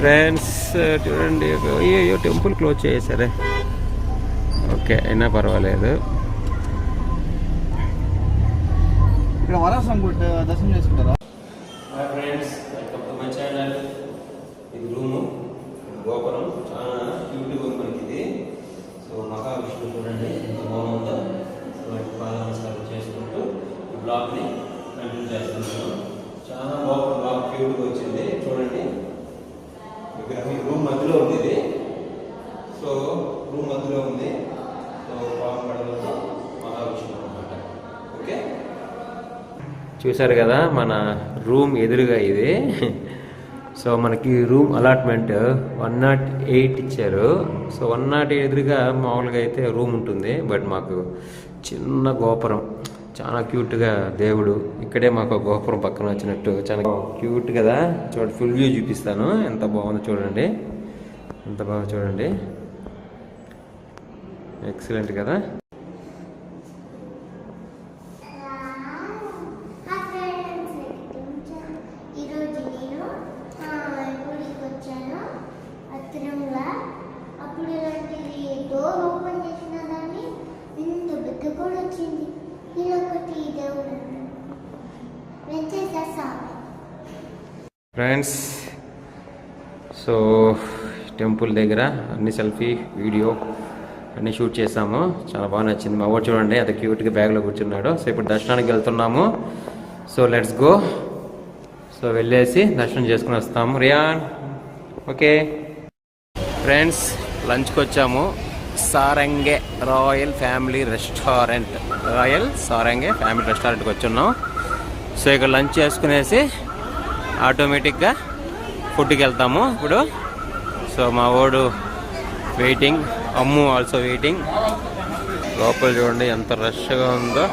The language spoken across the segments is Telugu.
ఫ్రెండ్స్ చూడండి, అయ్యో టెంపుల్ క్లోజ్ చేసేసరే. ఓకే, అయినా పర్వాలేదు. ఇక్కడ వరాసం దర్శనం చేసుకుంటారా? Friends, my channel. ఇది రూము, గోపురం చాలా క్యూట్గా ఉంది మనకి ఇది. సో మహావిష్ణువు చూడండి ఎంత బాగుందో. సో పాద నమస్కారం చేసుకుంటూ ఈ బ్లాగ్ని కంటిన్యూ చేస్తున్నాను. చాలా బాగుంది, బ్లాగ్ క్యూట్గా వచ్చింది చూడండి. విగ్రహం రూమ్ మధ్యలో ఉంది ఇది. సో రూమ్ మధ్యలో ఉంది. సో బాగుపడడంతో మహావిష్ణువు అనమాట. ఓకే, చూసారు కదా మన రూమ్ ఎదురుగా ఇది. సో మనకి రూమ్ అలాట్మెంట్ 108 ఇచ్చారు. సో 108 ఎదురుగా మామూలుగా అయితే రూమ్ ఉంటుంది. బట్ మాకు చిన్న గోపురం, చాలా క్యూట్గా దేవుడు ఇక్కడే మాకు గోపురం పక్కన వచ్చినట్టు చాలా క్యూట్ కదా. చూడండి, ఫుల్ వ్యూ చూపిస్తాను. ఎంత బాగుందో చూడండి, ఎంత బాగుందో చూడండి. ఎక్సలెంట్ కదా. ఫ్రెండ్స్, సో టెంపుల్ దగ్గర అన్ని సెల్ఫీ వీడియో అన్నీ షూట్ చేసాము. చాలా బాగా నచ్చింది. మా ఊరు చూడండి అది క్యూట్గా బ్యాగ్లో కూర్చున్నాడు. సో ఇప్పుడు దర్శనానికి వెళ్తున్నాము. So let's go. సో వెళ్ళేసి దర్శనం చేసుకుని వస్తాము. రియాన్, ఓకే ఫ్రెండ్స్, లంచ్కి వచ్చాము. Sarange royal family restaurant, royal Sarange family రెస్టారెంట్కి వచ్చున్నాం. సో ఇక్కడ లంచ్ చేసుకునేసి ఆటోమేటిక్గా ఫుడ్కి వెళ్తాము ఇప్పుడు. సో మా వాడు వెయిటింగ్, అమ్ము ఆల్సో వెయిటింగ్. లోపల చూడండి ఎంత రష్గా ఉందో.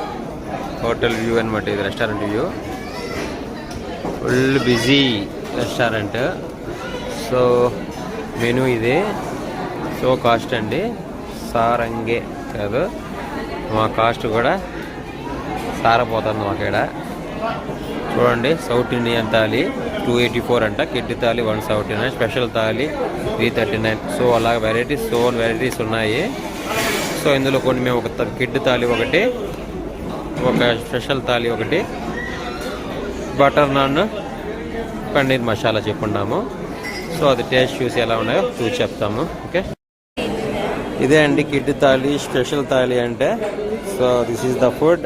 హోటల్ వ్యూ అనమాట ఇది, restaurant view. Full busy restaurant. So menu ఇది. సో కాస్ట్ అండి సారంగే కాదు, మా కాస్ట్ కూడా సారపోతుంది మాకు ఇక్కడ. చూడండి, సౌత్ ఇండియన్ థాలీ 284 అంట, kid thali 179, special thali 339. So అలా వెరైటీస్ ఉన్నాయి. సో ఇందులో కొన్ని మేము ఒక కిడ్ థాలీ ఒకటి, ఒక స్పెషల్ థాలీ ఒకటి, బటర్ నాన్, పన్నీర్ మసాలా చెప్పున్నాము. సో అది టేస్ట్ చూసి ఎలా ఉన్నాయో చూసి చెప్తాము. ఓకే, ఇదే అండి కిడ్ థాలీ, స్పెషల్ థాలీ అంటే. So this is the food.